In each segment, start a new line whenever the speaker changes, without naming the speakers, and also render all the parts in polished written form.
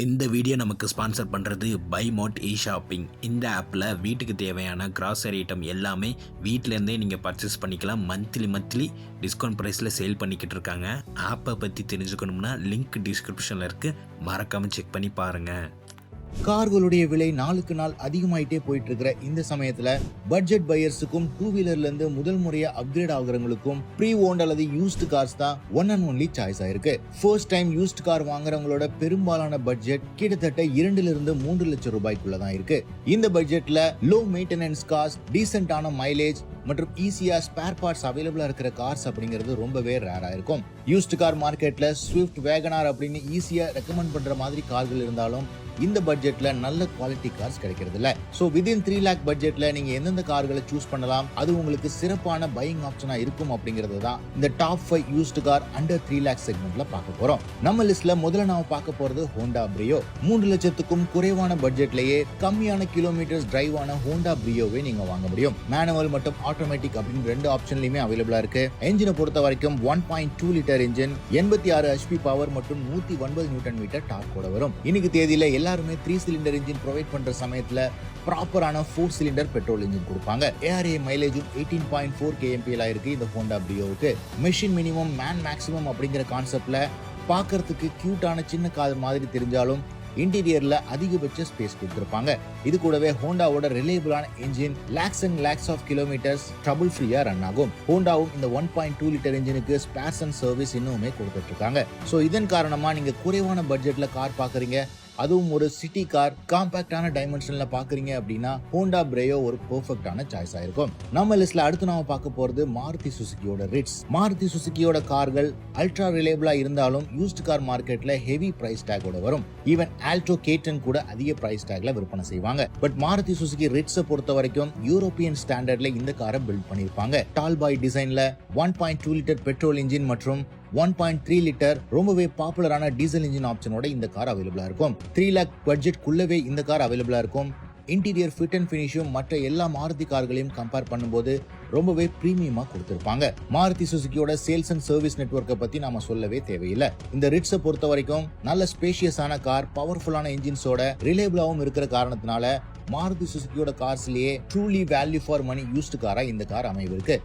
இந்த வீடியோ நமக்கு ஸ்பான்சர் பண்ணுறது பை மோட் இ ஷாப்பிங். இந்த ஆப்பில் வீட்டுக்கு தேவையான கிராசரி ஐட்டம் எல்லாமே வீட்டிலேருந்தே நீங்கள் பர்ச்சேஸ் பண்ணிக்கலாம். மந்த்லி டிஸ்கவுண்ட் ப்ரைஸில் சேல் பண்ணிக்கிட்டு இருக்காங்க. ஆப்பை பற்றி தெரிஞ்சுக்கணும்னா லிங்க் டிஸ்கிரிப்ஷனில் இருக்குது, மறக்காமல் செக் பண்ணி பாருங்கள்.
கார்களுடைய விலை நாளுக்கு நாள் அதிகமாயிட்டே போயிட்டு இருக்கிற இந்த சமயத்துல பட்ஜெட் பையர்ஸுக்கும் டூ வீலர்ல இருந்து முதல் முறையா அப்கிரேட் ஆகுறவங்களுக்கும் ப்ரீ ஓன்ட் அல்லது யூஸ்டு கார்ஸ் தான் ஒன் அண்ட் ஒன்லி சாய்ஸ் ஆயிருக்கு. ஃபர்ஸ்ட் டைம் யூஸ்டு கார் வாங்குறவங்களோட பெரும்பாலான பட்ஜெட் கிட்டத்தட்ட 2 இருந்து 3 லட்சம் ரூபாய்க்குள்ள தான் இருக்கு. இந்த பட்ஜெட்ல லோ மெயின்டெனன்ஸ் கார்ஸ், டீசென்டான மைலேஜ் மற்றும் ஈஸியா ஸ்பேர் பார்ட்ஸ் அவைலபிளா இருக்கிற கார்ஸ் அப்படிங்கிறது ரொம்பவே ரேரா இருக்கும். யூஸ்டு கார் மார்க்கெட்ல ஸ்விஃப்ட், வேகனார் அப்படின்னு ஈஸியா ரெக்கமெண்ட் பண்ற மாதிரி கார்கள் இருந்தாலும் இந்த பட்ஜெட்ல நல்ல குவாலிட்டி கார்ஸ் கிடைக்கிறது இல்ல. சோ வித்தின் 3 லேக் பட்ஜெட்ல நீங்க எந்தெந்த கார்களை சூஸ் பண்ணலாம், அது உங்களுக்கு சிறப்பான பையிங் ஆப்ஷனா இருக்கும் அப்படிங்கிறது தான் இந்த top 5 used car under 3 lakh செக்மெண்ட்ல பார்க்க போறோம். நம்ம லிஸ்ட்ல முதல்ல நாம பார்க்க போறது ஹோண்டா பிரியோ. 3 லட்சத்துக்கும் குறைவான பட்ஜெட்லயே கம்மியான கிலோமீட்டர்ஸ் டிரைவ் ஆன ஹோண்டா பிரியோவை நீங்க வாங்க முடியும். மேனுவல் மற்றும் ஆட்டோமேட்டிக் அப்படின்னு 2 ஆப்ஷன்லயுமே அவைலபிளா இருக்கு. என்ஜினை பொறுத்த வரைக்கும் 1.2 லிட்டர் என்ஜின், 86 HP பவர் மற்றும் 109 நியூட்டன் மீட்டர் டார்க்கோட வரும். இன்னைக்கு தேதியில எல்லாருமே 3 சிலிண்டர் இன்ஜின் ப்ரொவைட் பண்ற சமயத்துல ப்ராப்பரான 4 சிலிண்டர் பெட்ரோல் இன்ஜின் கொடுப்பாங்க. ஏஆர்ஏ மைலேஜும் 18.4 kmpl இருக்கு இந்த ஹோண்டா பிரியோவுக்கு. மெஷின் மினிமம் மேன் மேக்ஸிமம் அப்படிங்கிற கான்செப்ட்ல பார்க்கிறதுக்கு கியூட்டான சின்ன கார் மாதிரி தெரிஞ்சாலும் இன்டீரியர்ல அதிகபட்ச ஸ்பேஸ் கொடுத்திருப்பாங்க. இது கூடவே ஹோண்டாவோட ரிலையபிளான engine lakhs and lakhs of kilometres trouble ஃப்ரீயா ரன் ஆகும். ஹோண்டாவும் இந்த 1.2 லிட்டர் என்ஜினுக்கு ஸ்பேர்ஸ் அண்ட் சர்வீஸ் இன்னுமே கொடுத்துட்டு இருக்காங்க. சோ இதன் காரணமா நீங்க குறைவான பட்ஜெட்ல கார் பாக்குறீங்க, அதுவும் ஒரு சிட்டி கார் காம்பாக்டான டைமென்ஷன்ல பாக்குறீங்க அப்படின்னா ஹோண்டா பிரியோ ஒரு பெர்ஃபெக்ட்டான சாய்ஸ் ஆயிருக்கும். நம்ம லிஸ்ட்ல அடுத்து நாம பார்க்க போறது மாருதி சுசுகியோட ரிட்ஸ். மாருதி சுசுகியோட கார்கள் அல்ட்ரா ரிலையபிளா இருந்தாலும் யூஸ்டு கார் மார்க்கெட்ல ஹெவி பிரைஸ் டேக்கோட வரும். ஈவன் ஆல்டோ கேட்டன் கூட அதிக பிரைஸ் டேக்ல விற்பனை செய்வாங்க. பட் மாருதி சுசுகி ரிட்ஸை பொறுத்த வரைக்கும் யூரோப்பியன் ஸ்டாண்டர்ட்ல இந்த காரை பில்ட் பண்ணிருப்பாங்க. டால் பாய் டிசைன்ல 1.2 லிட்டர் பெட்ரோல் இன்ஜின் மற்றும் 1.3 லிட்டர் ரொம்பவே பாப்புலரான டீசல் இன்ஜின் ஆப்ஷனோட இந்த கார் அவைலபிளா இருக்கும். 3 லேக் பட்ஜெட் குள்ளவே இந்த கார் அவைலபிளா இருக்கும். இன்டீரியர் ஃபிட் அண்ட் ஃபினிஷும் மற்ற எல்லா மாருதி கார்களையும் கம்பேர் பண்ணும்போது ரொம்பவே பிரீமியமா கொடுத்திருப்பாங்க. மாருதி சுசுகியோட சேல்ஸ் அண்ட் சர்வீஸ் நெட்வொர்க்கை பத்தி நாம சொல்லவே தேவையில்லை. இந்த ரிட்ஸை பொறுத்த வரைக்கும் நல்ல ஸ்பேஷியஸான கார், பவர்ஃபுல்லான இன்ஜின்ஸோட ரிலையபிளாவும் இருக்கிற காரணத்தினால மாருதி சுசுகியோட கார்ஸ்லயே truly value for money used காரா இந்த கார் அமைவிருக்கு.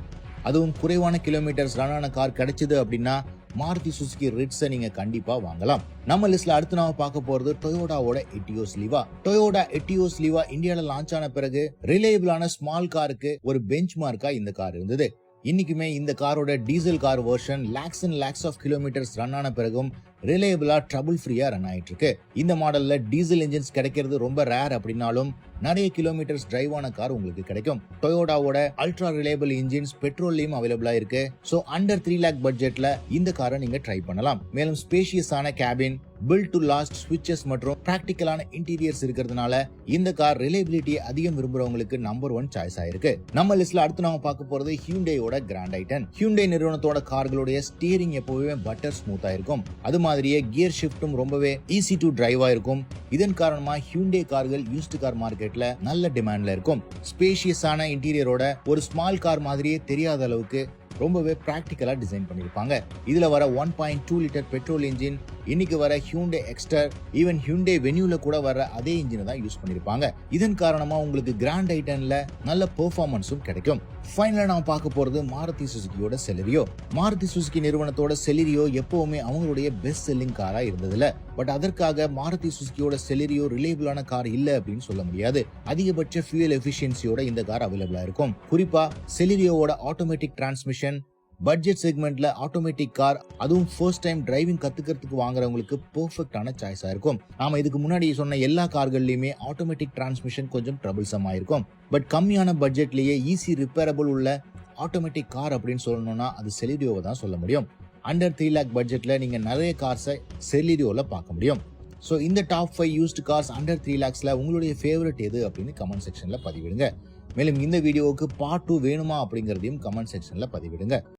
அதுவும் குறைவான கிலோமீட்டர்ஸ் ரன் ஆன கார் கிடைச்சது அப்படின்னா மாருதி சுசுகி ரிட்ஸை நீங்க கண்டிப்பா வாங்கலாம். நம்ம லிஸ்ட்ல அடுத்து நாம பார்க்க போறது டொயோடாவோட எட்டியோஸ் லிவா. டொயோடா எட்டியோஸ் லிவா இந்தியால லான்ச் ஆன பிறகு ரிலையபிளான ஸ்மால் காருக்கு ஒரு பெஞ்ச் மார்க்கா இந்த கார் இருந்தது. இன்னைக்குமே இந்த காரோட diesel car version lakhs and lakhs of kilometres run ஆன பிறகும் ரிலையபிளா ட்ரபிள் ஃப்ரீயா ரன் ஆயிட்டு இருக்கு. இந்த மாடல்ல டீசல் இன்ஜின்ஸ் கிடைக்கிறது ரொம்ப ரேர் அப்படின்னாலும் நிறைய கிலோமீட்டர்ஸ் டிரைவ் ஆன கார் உங்களுக்கு கிடைக்கும். டொயோடாவோட அல்ட்ரா ரிலையபிள் இன்ஜின்ஸ் பெட்ரோல்லையும் அவைலபிளா இருக்கு. சோ அண்டர் 3 லேக் பட்ஜெட்ல இந்த காரை நீங்க ட்ரை பண்ணலாம். மேலும் ஸ்பேஷியஸான கேபின், பில்ட் டு லாஸ்ட் ஸ்விட்சஸ் மற்றும் பிராக்டிகலான இன்டீரியர்ஸ் இருக்கிறதுனால இந்த கார் ரிலையபிலிட்டி அதிகம் விரும்புறவங்களுக்கு நம்பர் 1 சாய்ஸ் ஆயிருக்கு. நம்ம லிஸ்ட்ல அடுத்து நாம பார்க்க போறது ஹியூண்டையோட கிராண்ட் ஐட்டன். ஹியூண்டை நிறுவனத்தோட கார்களுடைய ஸ்டீரிங் எப்பவுமே பட்டர் ஸ்மூத்தா இருக்கும். அது மாதிரியே கியர் ஷிஃப்டும் ரொம்பவே ஈஸி டு டிரைவா இருக்கும். இதன் காரணமா ஹியூண்டை கார்கள் யூஸ்டு கார் மார்க்கெட்ல நல்ல டிமாண்ட்ல இருக்கும். ஸ்பேஷியஸான இன்டீரியரோட ஒரு ஸ்மால் கார் மாதிரியே தெரியாத அளவுக்கு ரொம்பவே பிராக்டிகலா டிசைன் பண்ணிருப்பாங்க. இதுல வர 1.2 லிட்டர் பெட்ரோல் இன்ஜின், இன்னைக்கு வர ஹியூண்டை எக்ஸ்டர், ஈவன் ஹியூண்டை வென்யூல கூட வர அதே இன்ஜினை தான் யூஸ் பண்ணிருப்பாங்க. இதன் காரணமா உங்களுக்கு கிராண்ட் ஐட்டன்ல நல்ல பெர்ஃபார்மன்ஸும் கிடைக்கும். ஃபைனலா நாம பார்க்க போறது மாருதி சுசுகியோட செலிரியோ. மாருதி சுசுகி நிறுவனத்தோட செலிரியோ எப்பவுமே அவங்களுடைய பெஸ்ட் செல்லிங் காரா இருந்ததுல. பட் அதற்காக மாருதி சுசுகியோட செலிரியோ ரிலையபிளான கார் இல்ல அப்படின்னு சொல்ல முடியாது. அதிகபட்ச ஃபியூயல் எஃபிஷியன்சியோட இந்த கார் அவைலபிளா இருக்கும். குறிப்பா செலிரியோவோட ஆட்டோமேட்டிக் டிரான்ஸ்மிஷன், பட்ஜெட் செக்மெண்ட்ல ஆட்டோமேட்டிக் கார், அதுவும் ஃபர்ஸ்ட் டைம் டிரைவிங் கத்துக்கிறதுக்கு வாங்குறவங்களுக்கு பெர்ஃபெக்ட்டான சாய்ஸா இருக்கும். நாம இதுக்கு முன்னாடி சொன்ன எல்லா கார்கள்லயுமே ஆட்டோமேட்டிக் டிரான்ஸ்மிஷன் கொஞ்சம் ட்ரபிள்சமா இருக்கும். பட் கம்மியான பட்ஜெட்லயே ஈஸி ரிப்பேரபிள் உள்ள ஆட்டோமேட்டிக் கார் அப்படின்னு சொல்லணும்னா அது செலிரியோவை தான் சொல்ல முடியும். அண்டர் 3 லேக் பட்ஜெட்ல நீங்க நிறைய கார்ஸை செலிரியோல பார்க்க முடியும். ஸோ இந்த டாப் 5 யூஸ்டு கார்ஸ் அண்டர் 3 லேக்ஸ்ல உங்களுடைய ஃபேவரட் எது அப்படின்னு கமெண்ட் செக்ஷன்ல பதிவிடுங்க. மேலும் இந்த வீடியோவுக்கு பார்ட் 2 வேணுமா அப்படிங்கறதையும் கமெண்ட் செக்ஷன்ல பதிவிடுங்க.